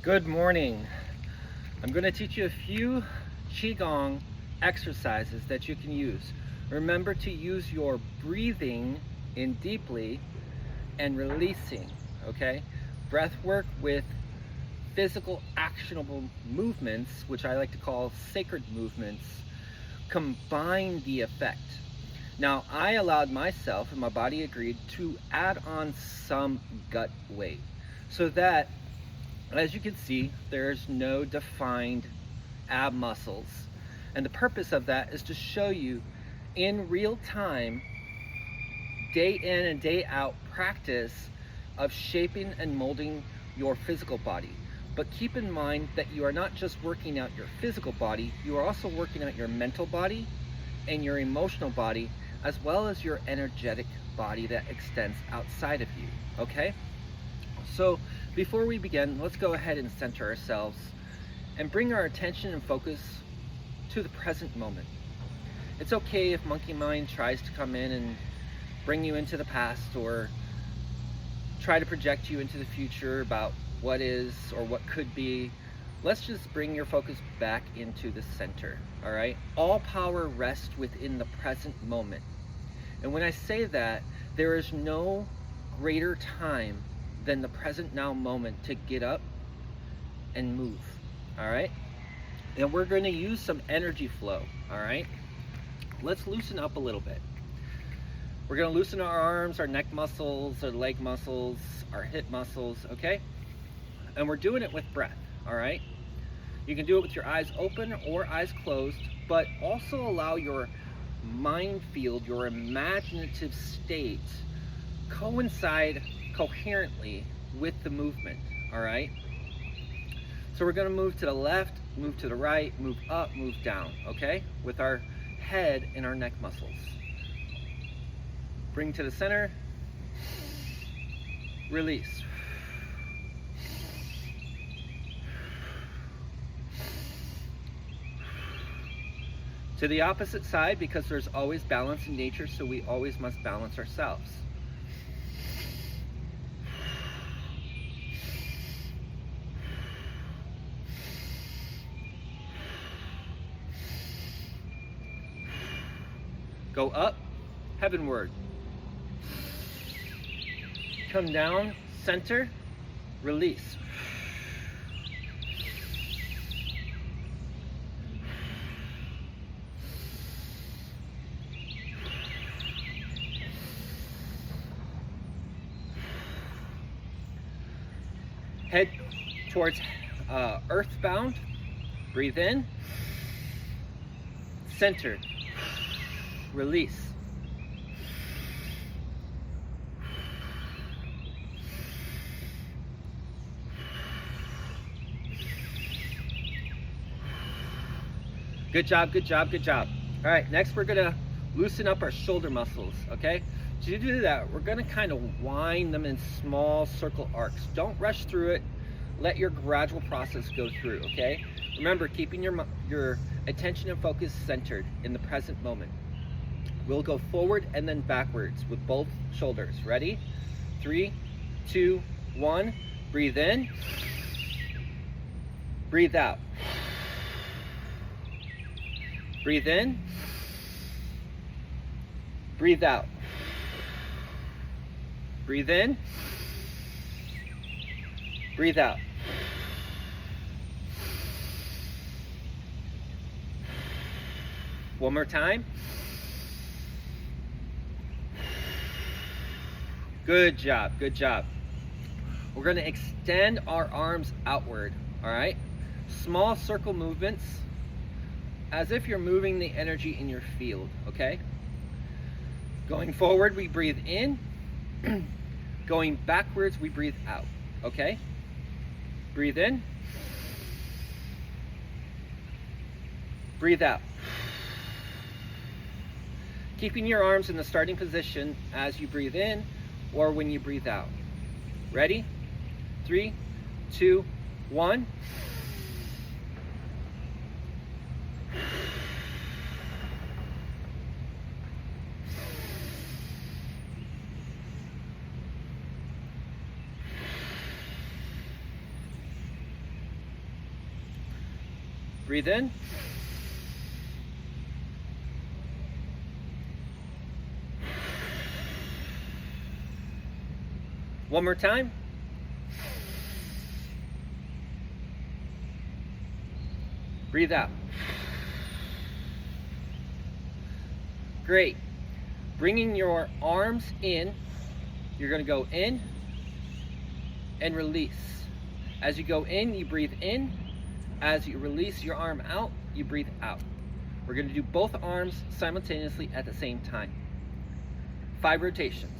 Good morning. I'm going to teach you a few Qigong exercises that you can use. Remember to use your breathing in deeply and releasing, okay? Breath work with physical actionable movements, which I like to call sacred movements, combine the effect. Now, I allowed myself, and my body agreed, to add on some gut weight so that, as you can see, there's no defined ab muscles. And the purpose of that is to show you in real time, day in and day out practice of shaping and molding your physical body. But keep in mind that you are not just working out your physical body, you are also working out your mental body and your emotional body, as well as your energetic body that extends outside of you, okay? So before we begin, let's go ahead and center ourselves and bring our attention and focus to the present moment. It's okay if monkey mind tries to come in and bring you into the past or try to project you into the future about what is or what could be. Let's just bring your focus back into the center, all right? All power rests within the present moment. And when I say that, there is no greater time than the present now moment to get up and move, all right? And we're going to use some energy flow, all right? Let's loosen up a little bit. We're going to loosen our arms, our neck muscles, our leg muscles, our hip muscles, okay? And we're doing it with breath, all right? You can do it with your eyes open or eyes closed, but also allow your mind field, your imaginative state, coincide coherently with the movement, all right? So we're going to move to the left, move to the right, move up, move down, okay? With our head and our neck muscles. Bring to the center, release. To the opposite side, because there's always balance in nature, so we always must balance ourselves. Go up, heavenward. Come down, center, release. Head towards earthbound. Breathe in. Center. Release. Good job, good job, good job. All right, next we're gonna loosen up our shoulder muscles, okay? To do that, we're gonna kind of wind them in small circle arcs. Don't rush through it. Let your gradual process go through, okay? Remember, keeping your attention and focus centered in the present moment. We'll go forward and then backwards with both shoulders. Ready? 3, 2, 1. Breathe in. Breathe out. Breathe in. Breathe out. Breathe in. Breathe out. One more time. Good job, good job. We're going to extend our arms outward, all right? Small circle movements, as if you're moving the energy in your field, okay? Going forward, we breathe in. Going backwards, we breathe out, okay? Breathe in. Breathe out. Keeping your arms in the starting position as you breathe in or when you breathe out. Ready? 3, 2, 1. Breathe in. One more time. Breathe out. Great. Bringing your arms in, you're going to go in and release. As you go in, you breathe in. As you release your arm out, you breathe out. We're going to do both arms simultaneously at the same time. 5 rotations.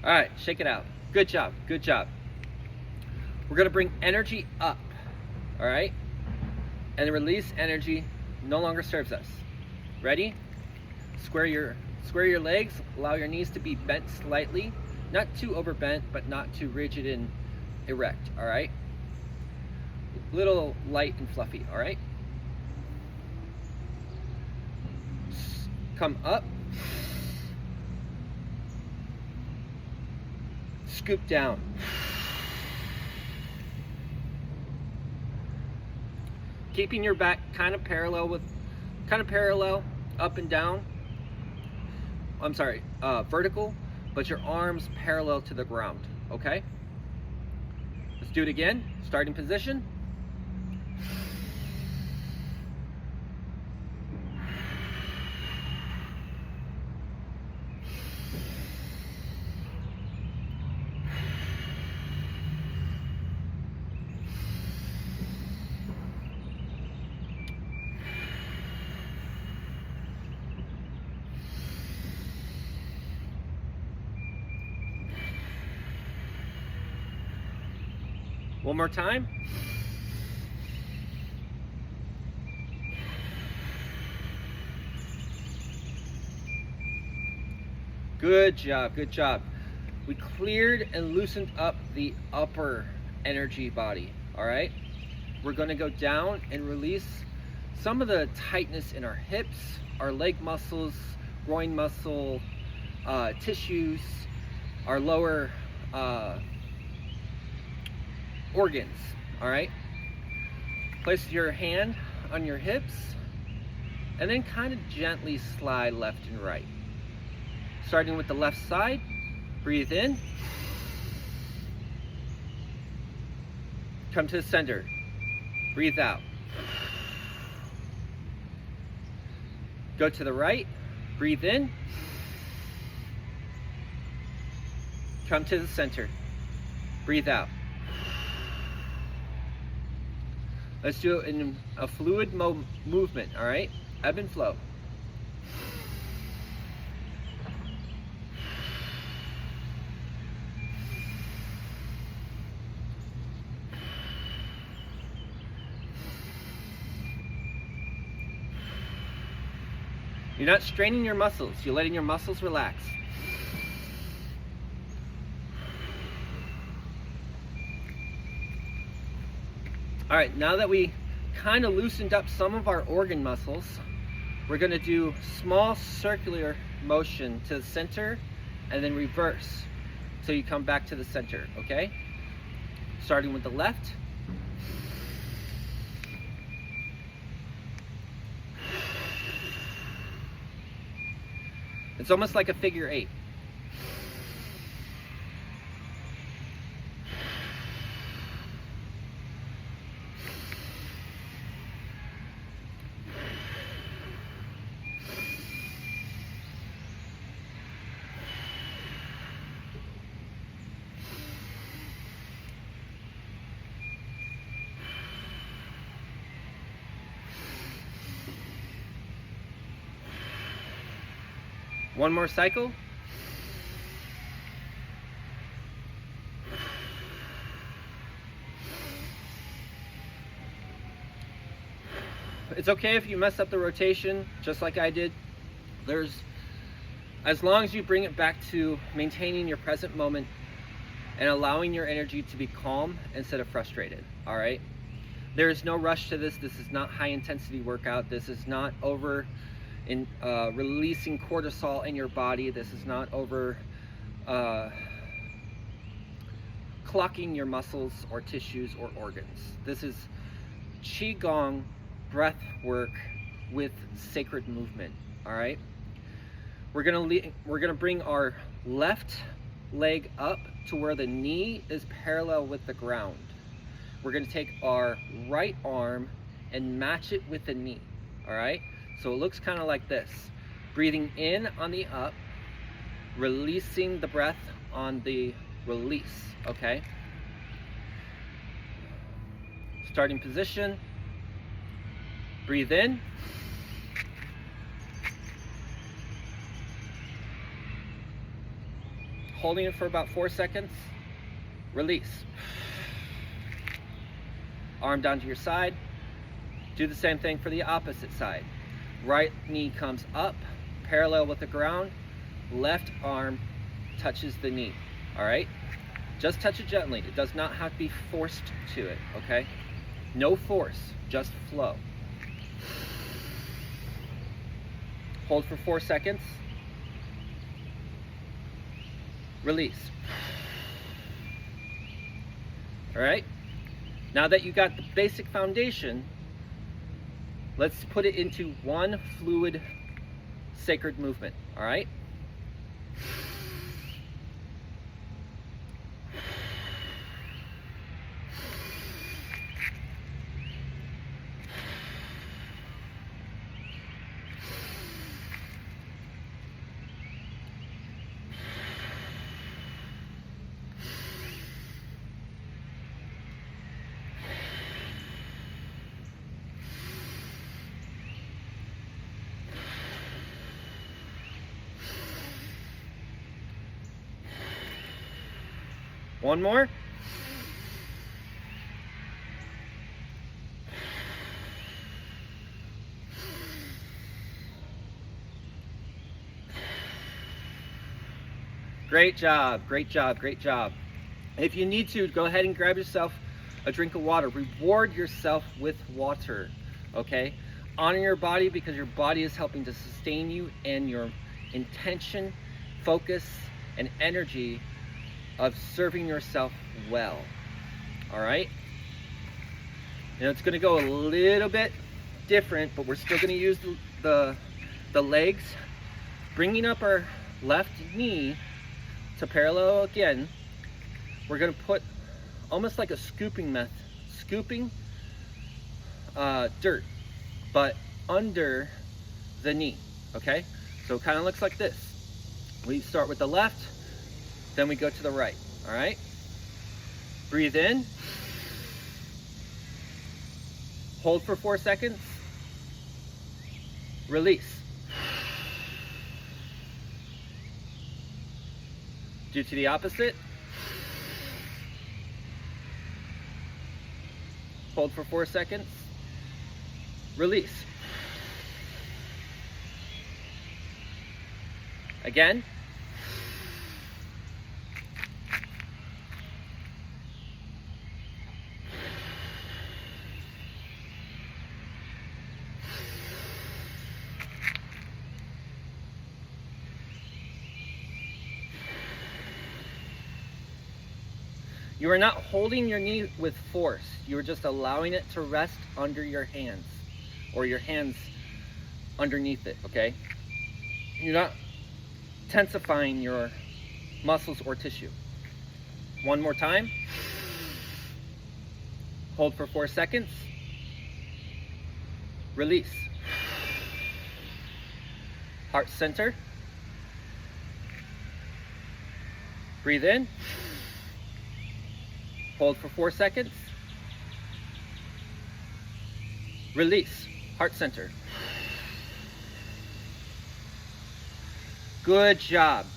All right, shake it out. Good job, good job. We're gonna bring energy up, all right? And release energy no longer serves us. Ready? Square your legs, allow your knees to be bent slightly, not too overbent, but not too rigid and erect, all right? Little light and fluffy, all right? Come up. Scoop down. Keeping your back kind of parallel up and down. I'm sorry, vertical, but your arms parallel to the ground, okay? Let's do it again. Starting position. One more time. Good job, good job. We cleared and loosened up the upper energy body, all right? We're gonna go down and release some of the tightness in our hips, our leg muscles, groin muscle, tissues, our lower organs, all right? Place your hand on your hips and then kind of gently slide left and right. Starting with the left side, breathe in. Come to the center, breathe out. Go to the right, breathe in. Come to the center, breathe out. Let's do it in a fluid movement, all right? Ebb and flow. You're not straining your muscles, you're letting your muscles relax. All right, now that we kind of loosened up some of our organ muscles, we're gonna do small circular motion to the center and then reverse. So you come back to the center, okay? Starting with the left. It's almost like a figure 8. One more cycle. It's okay if you mess up the rotation, just like I did. As long as you bring it back to maintaining your present moment and allowing your energy to be calm instead of frustrated, all right? There is no rush to this. This is not high intensity workout. This is not over in releasing cortisol in your body. This is not over clocking your muscles or tissues or organs. This is Qigong breath work with sacred movement, all right? We're gonna bring our left leg up to where the knee is parallel with the ground. We're gonna take our right arm and match it with the knee, all right? So it looks kind of like this. Breathing in on the up, releasing the breath on the release, okay? Starting position, breathe in. Holding it for about 4 seconds, release. Arm down to your side. Do the same thing for the opposite side. Right knee comes up, parallel with the ground. Left arm touches the knee, all right? Just touch it gently. It does not have to be forced to it, okay? No force, just flow. Hold for 4 seconds. Release. All right? Now that you got the basic foundation, let's put it into one fluid, sacred movement, all right? One more. Great job, great job, great job. If you need to, go ahead and grab yourself a drink of water. Reward yourself with water, okay? Honor your body because your body is helping to sustain you, and your intention, focus, and energy of serving yourself well, all right? Now it's gonna go a little bit different, but we're still gonna use the legs, bringing up our left knee to parallel again. We're gonna put almost like a scooping method, scooping dirt, but under the knee, okay? So it kind of looks like this. We start with the left, then we go to the right, all right? Breathe in. Hold for 4 seconds. Release. Do to the opposite. Hold for 4 seconds. Release. Again. You are not holding your knee with force. You are just allowing it to rest under your hands, or your hands underneath it, okay? You're not tensifying your muscles or tissue. One more time. Hold for 4 seconds. Release. Heart center. Breathe in. Hold for 4 seconds. Release. Heart center. Good job.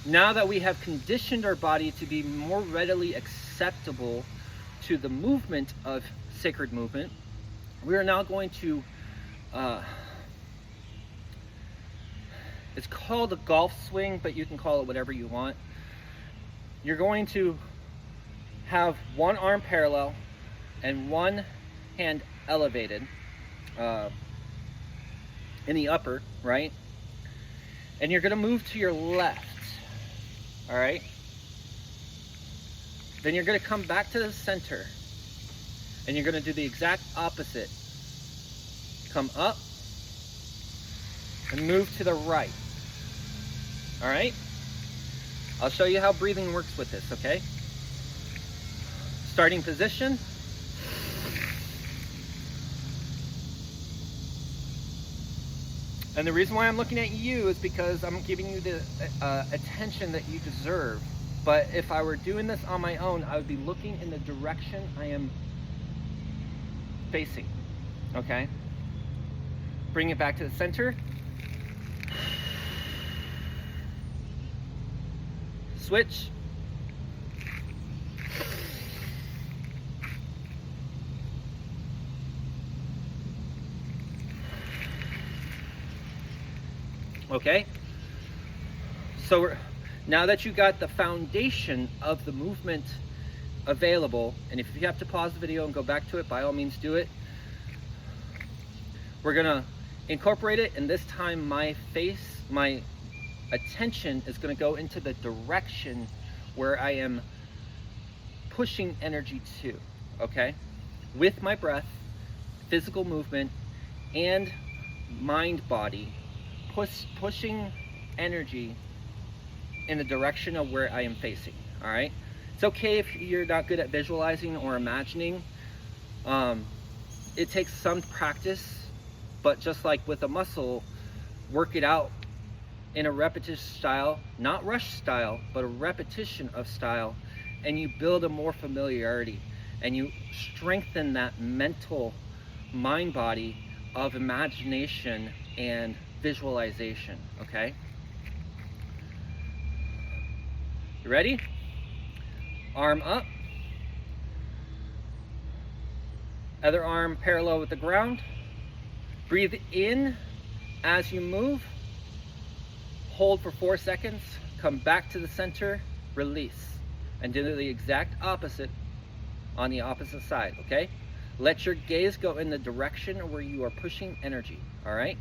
Now that we have conditioned our body to be more readily acceptable to the movement of sacred movement, we are now going to It's called a golf swing, but you can call it whatever you want. You're going to have one arm parallel and one hand elevated in the upper, right? And you're going to move to your left, all right? Then you're going to come back to the center, and you're going to do the exact opposite. Come up and move to the right, all right? I'll show you how breathing works with this, okay? Starting position. And the reason why I'm looking at you is because I'm giving you the attention that you deserve. But if I were doing this on my own, I would be looking in the direction I am facing, okay? Bring it back to the center. Switch. Okay, so now that you got the foundation of the movement available, and if you have to pause the video and go back to it, by all means do it. We're gonna incorporate it, and this time my attention is gonna go into the direction where I am pushing energy to, okay? With my breath, physical movement, and mind body, pushing energy in the direction of where I am facing, all right? It's okay if you're not good at visualizing or imagining. It takes some practice, but just like with a muscle, work it out in a repetition style, not rush style, but a repetition of style, and you build a more familiarity, and you strengthen that mental mind body of imagination and visualization, okay? You ready? Arm up. Other arm parallel with the ground. Breathe in as you move. Hold for 4 seconds. Come back to the center. Release. And do the exact opposite on the opposite side, okay? Let your gaze go in the direction where you are pushing energy, all right?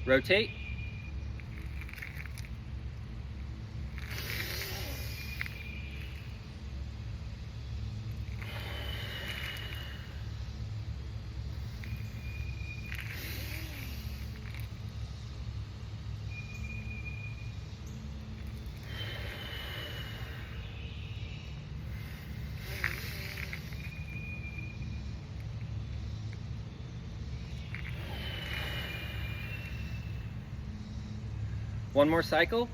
Rotate. One more cycle.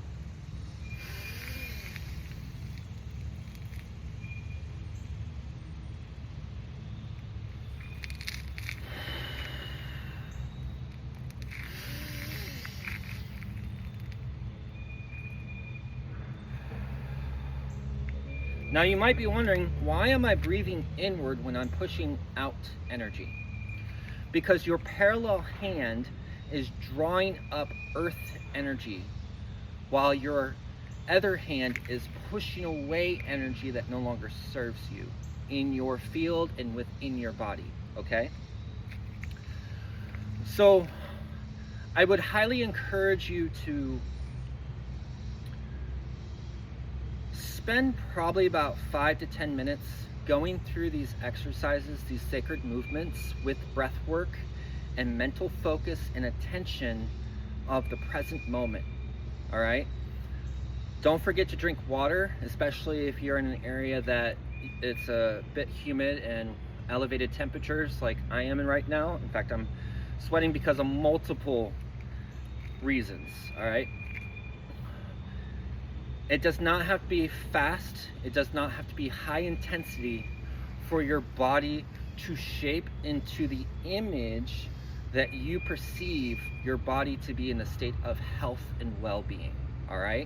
Now you might be wondering, why am I breathing inward when I'm pushing out energy? Because your parallel hand is drawing up earth energy, while your other hand is pushing away energy that no longer serves you in your field and within your body, okay? So I would highly encourage you to spend probably about 5 to 10 minutes going through these exercises, these sacred movements with breath work and mental focus and attention of the present moment, all right? Don't forget to drink water, especially if you're in an area that it's a bit humid and elevated temperatures like I am in right now. In fact, I'm sweating because of multiple reasons, all right? It does not have to be fast. It does not have to be high intensity for your body to shape into the image that you perceive your body to be in a state of health and well-being, all right?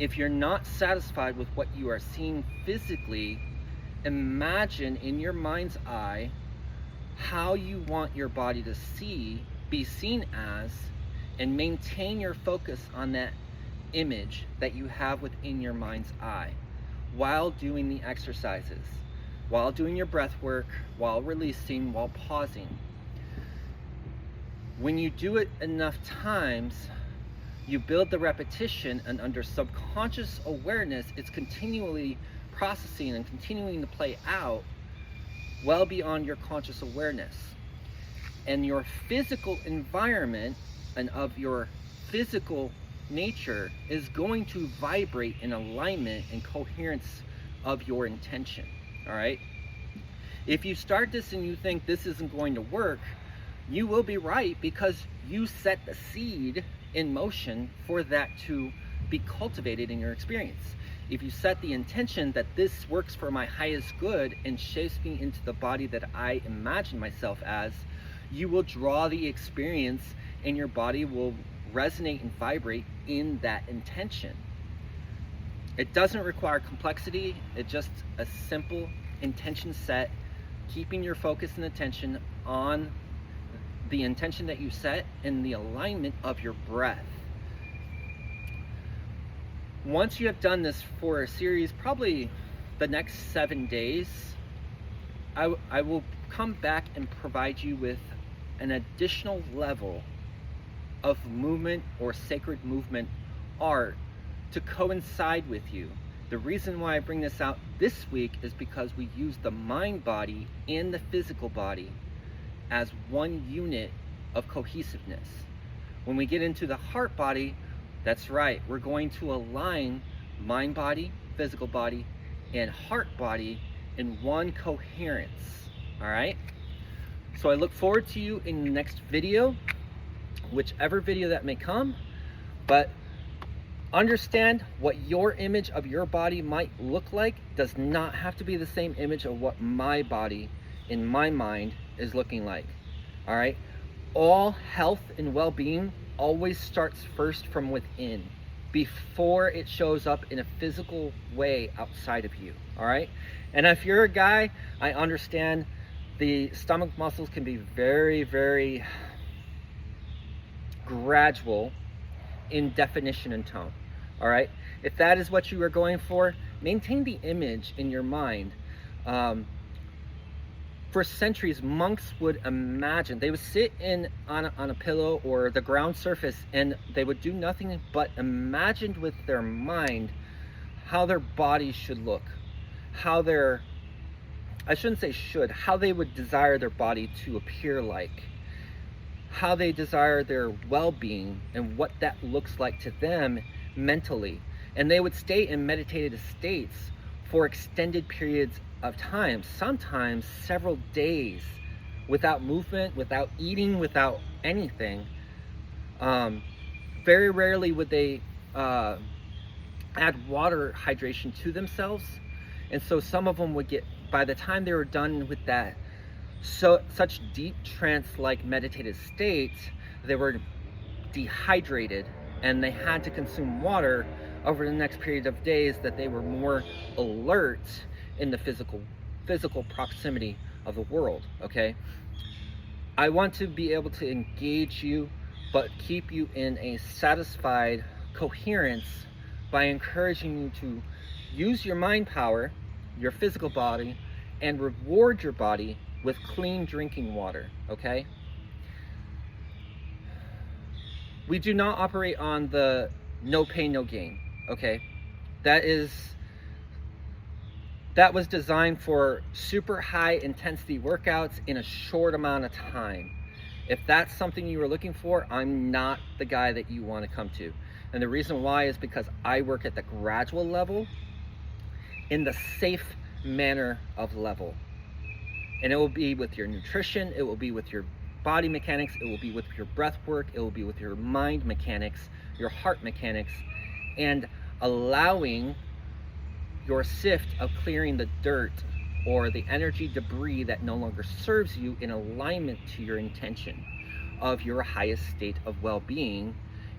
If you're not satisfied with what you are seeing physically, imagine in your mind's eye how you want your body to be seen as, and maintain your focus on that image that you have within your mind's eye while doing the exercises, while doing your breath work, while releasing, while pausing. When you do it enough times, you build the repetition, and under subconscious awareness, it's continually processing and continuing to play out well beyond your conscious awareness. And your physical environment and of your physical nature is going to vibrate in alignment and coherence of your intention. All right? If you start this and you think this isn't going to work, you will be right, because you set the seed in motion for that to be cultivated in your experience. If you set the intention that this works for my highest good and shapes me into the body that I imagine myself as, you will draw the experience, and your body will resonate and vibrate in that intention. It doesn't require complexity. It's just a simple intention set, keeping your focus and attention on the intention that you set and the alignment of your breath. Once you have done this for a series, probably the next 7 days, I will come back and provide you with an additional level of movement or sacred movement art to coincide with you. The reason why I bring this out this week is because we use the mind body and the physical body as one unit of cohesiveness. When we get into the heart body, that's right, we're going to align mind body, physical body, and heart body in one coherence. All right? So I look forward to you in the next video, whichever video that may come. But understand what your image of your body might look like does not have to be the same image of what my body in my mind is looking like. All right? All health and well-being always starts first from within before it shows up in a physical way outside of you. All right? And if you're a guy, I understand the stomach muscles can be very, very gradual in definition and tone. All right? If that is what you are going for, maintain the image in your mind. For centuries, monks would imagine, they would sit on a pillow or the ground surface, and they would do nothing but imagine with their mind how their bodies should look, how how they would desire their body to appear like, how they desire their well-being and what that looks like to them mentally. And they would stay in meditative states for extended periods of time, sometimes several days, without movement, without eating, without anything. Very rarely would they add water hydration to themselves. And so some of them would get, by the time they were done with that, such deep trance-like meditative states, they were dehydrated, and they had to consume water over the next period of days, that they were more alert in the physical proximity of the world. Okay, I want to be able to engage you but keep you in a satisfied coherence by encouraging you to use your mind power, your physical body, and reward your body with clean drinking water. Okay, we do not operate on the no pain, no gain. Okay, that was designed for super high intensity workouts in a short amount of time. If that's something you are looking for, I'm not the guy that you want to come to. And the reason why is because I work at the gradual level, in the safe manner of level. And it will be with your nutrition, it will be with your body mechanics, it will be with your breath work, it will be with your mind mechanics, your heart mechanics, and allowing your sift of clearing the dirt or the energy debris that no longer serves you, in alignment to your intention of your highest state of well-being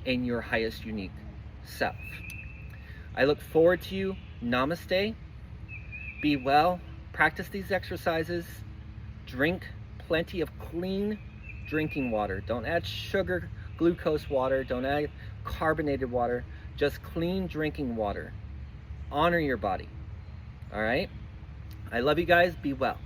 and your highest unique self. I look forward to you. Namaste. Be well, practice these exercises. Drink plenty of clean drinking water. Don't add sugar, glucose water. Don't add carbonated water. Just clean drinking water. Honor your body. All right? I love you guys. Be well.